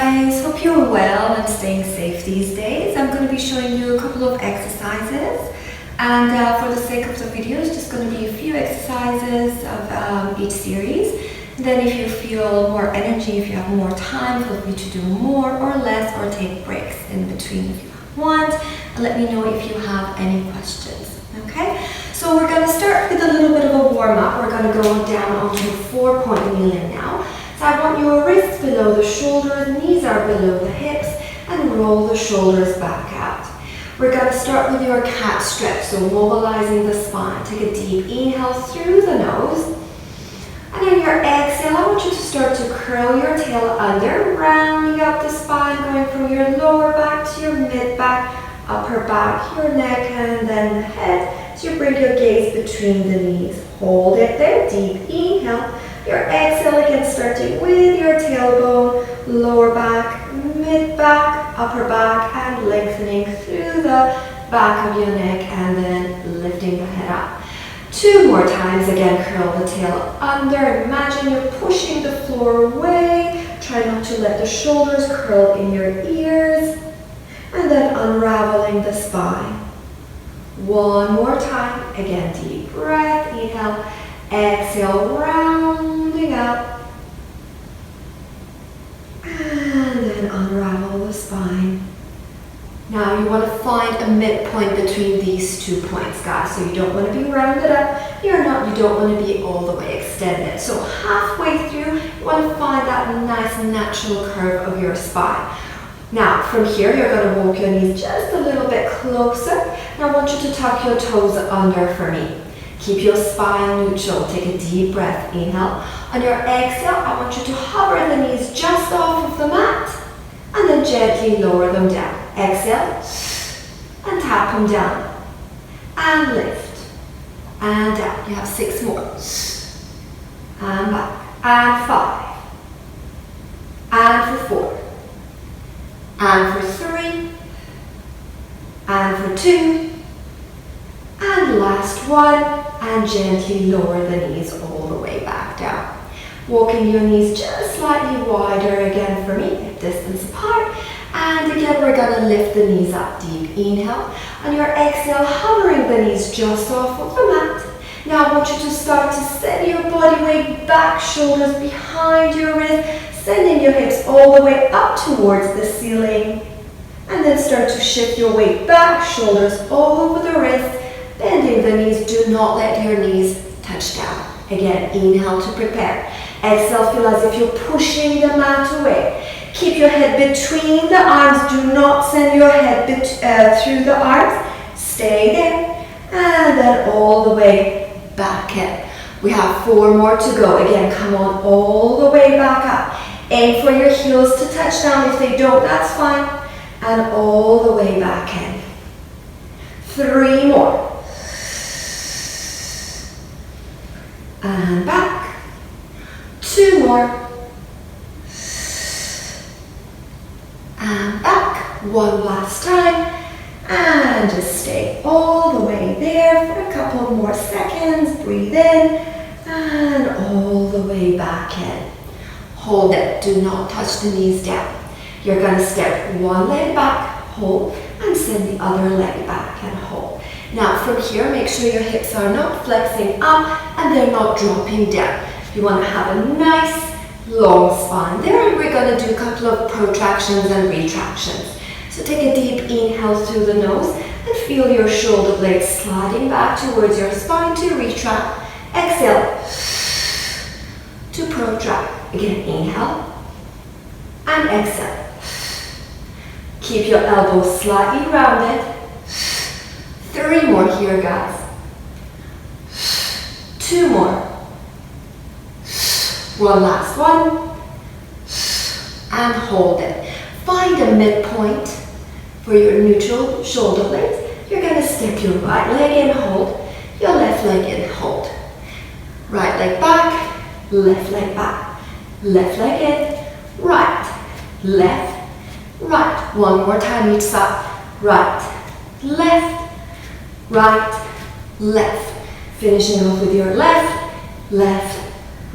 guys, hope you're well and staying safe these days. I'm going to be showing you a couple of exercises, and for the sake of the video, it's just going to be a few exercises of each series. Then if you feel more energy, if you have more time, feel free to do more or less, or take breaks in between if you want, and let me know if you have any questions. Okay, so we're going to start with a little bit of a warm-up. We're going to go down onto a 4-point kneeling now. So I want your wrists below the shoulders, knees are below the hips, and roll the shoulders back out. We're going to start with your cat stretch, so mobilizing the spine. Take a deep inhale through the nose. And on your exhale, I want you to start to curl your tail under, rounding up the spine, going from your lower back to your mid back, upper back, your neck, and then the head. So you bring your gaze between the knees. Hold it there, deep inhale. Your exhale again, starting with your tailbone, lower back, mid back, upper back, and lengthening through the back of your neck, and then lifting the head up. 2 more times, again, curl the tail under. Imagine you're pushing the floor away. Try not to let the shoulders curl in your ears. And then unraveling the spine. 1 more time. Again, deep breath. Inhale. Exhale, rounding up. And then unravel the spine. Now you want to find a midpoint between these 2 points, guys. So you don't want to be rounded up. You don't want to be all the way extended. So halfway through, you want to find that nice natural curve of your spine. Now from here, you're going to walk your knees just a little bit closer. And I want you to tuck your toes under for me. Keep your spine neutral. Take a deep breath. Inhale. On your exhale, I want you to hover the knees just off of the mat. And then gently lower them down. Exhale, and tap them down, and lift, and down. You have 6 more, and back, and 5, and for 4, and for 3, and for 2, and last one, and gently lower the knees all the way back down. Walking your knees just slightly wider again for me, distance apart. And again, we're going to lift the knees up. Deep inhale. On your exhale, hovering the knees just off of the mat. Now I want you to start to send your body weight back, shoulders behind your wrist, sending your hips all the way up towards the ceiling. And then start to shift your weight back, shoulders all over the wrist, bending the knees. Do not let your knees touch down. Again, inhale to prepare. Exhale, feel as if you're pushing the mat away. Keep your head between the arms. Do not send your head through the arms. Stay there. And then all the way back in. We have 4 more to go. Again, come on all the way back up. Aim for your heels to touch down. If they don't, that's fine. And all the way back in. 3 more. And back. 2 more. And back. 1 last time. And just stay all the way there for a couple more seconds. Breathe in. And all the way back in. Hold it. Do not touch the knees down. You're going to step 1 leg back, hold, and send the other leg back and hold. Now from here, make sure your hips are not flexing up and they're not dropping down. You want to have a nice long spine there, and we're going to do a couple of protractions and retractions. So take a deep inhale through the nose and feel your shoulder blades sliding back towards your spine to retract. Exhale to protract. Again, inhale and exhale. Keep your elbows slightly rounded. 3 more here, guys. 2 more. 1 last one. And hold it. Find a midpoint for your neutral shoulder blades. You're going to step your right leg in, hold. Your left leg in, hold. Right leg back, left leg back. Left leg in, right, left, right. 1 more time each side. Right, left, right, left. Finishing off with your left, left,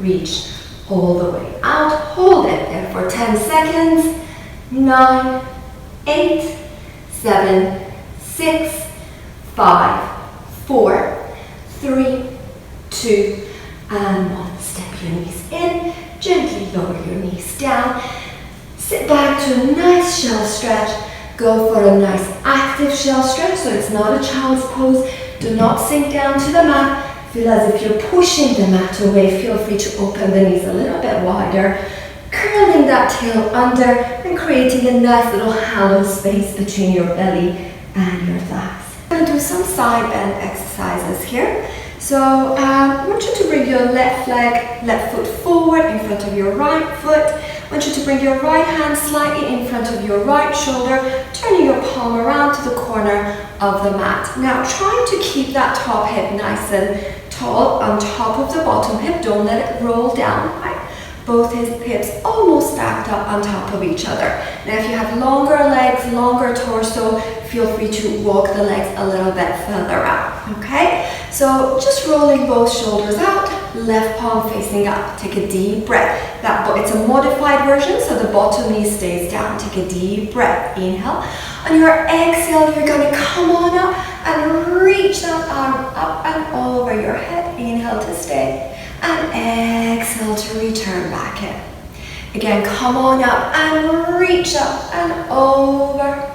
reach all the way out. Hold it there for 10 seconds. 9, 8, 7, 6, 5, 4, 3, 2, and 1. Step your knees in, gently lower your knees down. Sit back to a nice shell stretch. Go for a nice active shell stretch, so it's not a child's pose. Do not sink down to the mat. Feel as if you're pushing the mat away. Feel free to open the knees a little bit wider, curling that tail under and creating a nice little hollow space between your belly and your thighs. I'm going to do some side bend exercises here. So I want you to bring your left foot forward in front of your right foot. I want you to bring your right hand slightly in front of your right shoulder, turning your palm around to the corner of the mat. Now try to keep that top hip nice and tall on top of the bottom hip. Don't let it roll down, right? Both hips almost stacked up on top of each other. Now if you have longer legs, longer torso, feel free to walk the legs a little bit further out, okay? So just rolling both shoulders out, left palm facing up. Take a deep breath. It's a modified version, so the bottom knee stays down. Take a deep breath. Inhale. On your exhale, you're going to come on up and reach that arm up and over your head. Inhale to stay. And exhale to return back in. Again, come on up and reach up and over.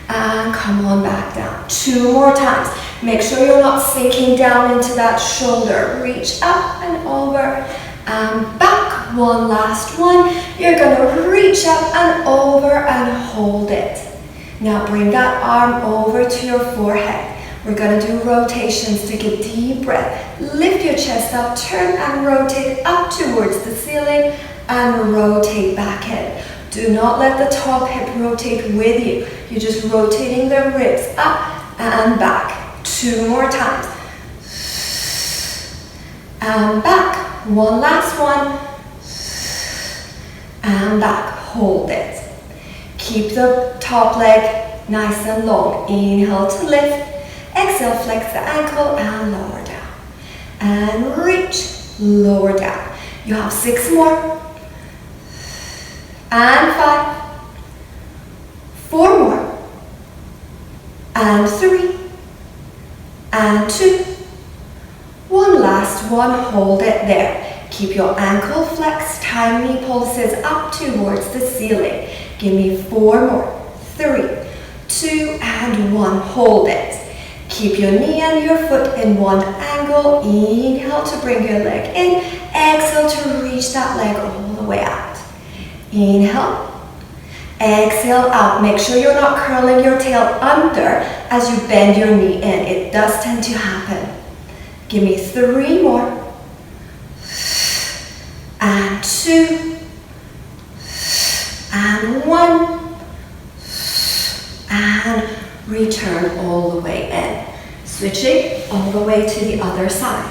And come on back down. 2 more times. Make sure you're not sinking down into that shoulder. Reach up and over and back. One last one. You're going to reach up and over and hold it. Now bring that arm over to your forehead. We're going to do rotations. Take a deep breath. Lift your chest up, turn and rotate up towards the ceiling and rotate back in. Do not let the top hip rotate with you. You're just rotating the ribs up and back. 2 more times. And back. One last one. And back. Hold it. Keep the top leg nice and long. Inhale to lift. Exhale, flex the ankle and lower down. And reach, lower down. You have 6 more. And 5. 4 more. And 3. And 2. One last one, hold it there. Keep your ankle flexed, tiny pulses up towards the ceiling. Give me 4 more. 3, 2, and 1, hold it. Keep your knee and your foot in one angle. Inhale to bring your leg in. Exhale to reach that leg all the way out. Inhale. Exhale out. Make sure you're not curling your tail under as you bend your knee in. It does tend to happen. Give me 3 more. And 2. And 1. And return all the way in. Switching all the way to the other side.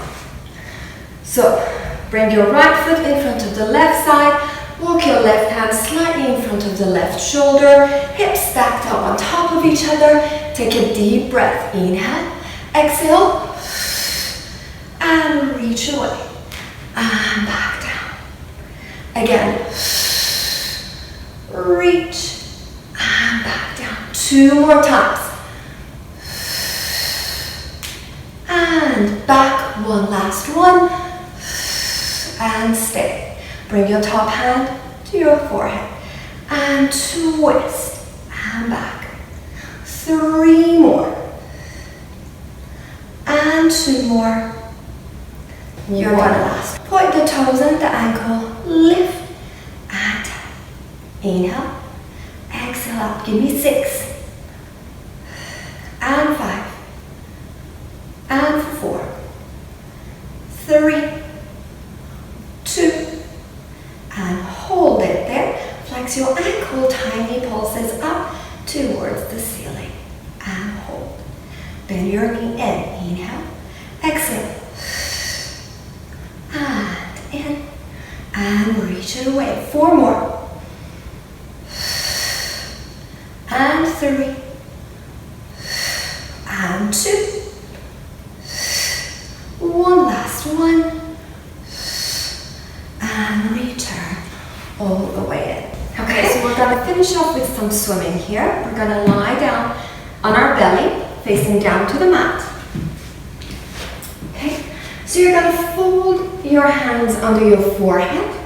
So bring your right foot in front of the left side. Walk your left hand slightly in front of the left shoulder. Hips stacked up on top of each other. Take a deep breath. Inhale. Exhale. And reach away. And back down. Again. Reach. And back down. 2 more times. And back. One last one. And stay. Bring your top hand to your forehead. And twist. And back. 3 more. And 2 more. You're done last. Point the toes and the ankle. Lift. And down. Inhale. Exhale up. Give me 6. And 5. And 4. 3. 2. And hold it there. Flex your ankle, tiny pulses up towards the ceiling. And hold. Bend your knee in. Inhale. Exhale. And in. And reach it away. 4 more. And 3. And 2. One last one. And return all the way in. Okay, so we're gonna finish off with some swimming here. We're gonna lie down on our belly, facing down to the mat. Okay, so you're gonna fold your hands under your forehead,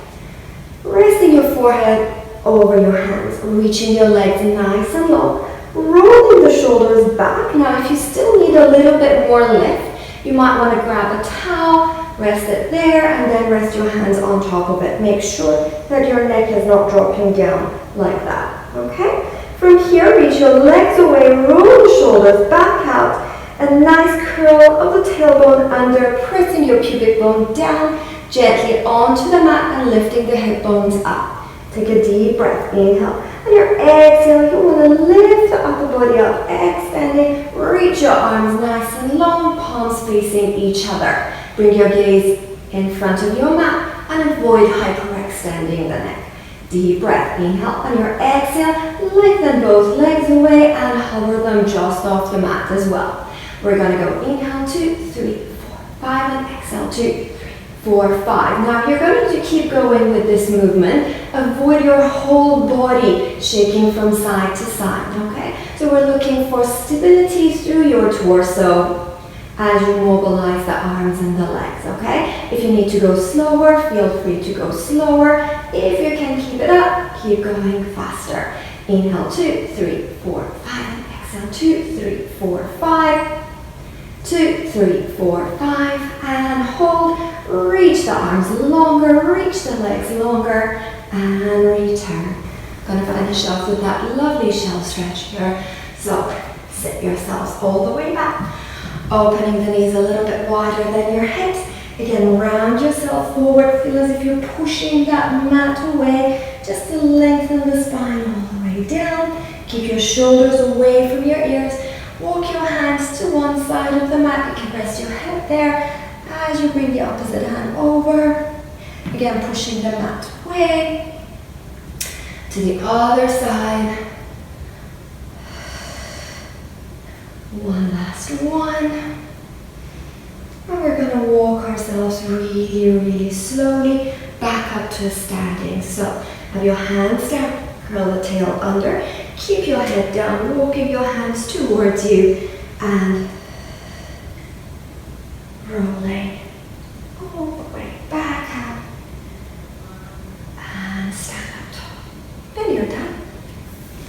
resting your forehead over your hands, reaching your legs nice and long, rolling the shoulders back. Now, if you still need a little bit more lift, you might want to grab a towel, rest it there, and then rest your hands on top of it. Make sure that your neck is not dropping down like that, okay? From here, reach your legs away, roll the shoulders back out, a nice curl of the tailbone under, pressing your pubic bone down, gently onto the mat and lifting the hip bones up. Take a deep breath, inhale. And your exhale, you want to lift the upper body up, extending, reach your arms nice and long, palms facing each other. Bring your gaze in front of your mat and avoid hyperextending the neck. Deep breath, inhale, and your exhale, lengthen both legs away and hover them just off the mat as well. We're going to go inhale, 2, 3, 4, 5, and exhale, 2, 4, 5. Now you're going to keep going with this movement. Avoid your whole body shaking from side to side, okay? So we're looking for stability through your torso as you mobilize the arms and the legs, okay? If you need to go slower, feel free to go slower. If you can keep it up, keep going faster. Inhale, 2, 3, 4, 5, and exhale, 2, 3, 4, 5. 2, 3, 4, 5, and hold. Reach the arms longer, reach the legs longer, and return. Gonna finish off with that lovely shell stretch here. So sit yourselves all the way back, opening the knees a little bit wider than your hips. Again, round yourself forward. Feel as if you're pushing that mat away, just to lengthen the spine all the way down. Keep your shoulders away from your ears. Walk your hands to one side of the mat. You can rest your head there as you bring the opposite hand over. Again, pushing the mat away. To the other side. One last one. And we're going to walk ourselves really, really slowly back up to standing. So have your hands down, curl the tail under. Keep your head down, walking your hands towards you and rolling.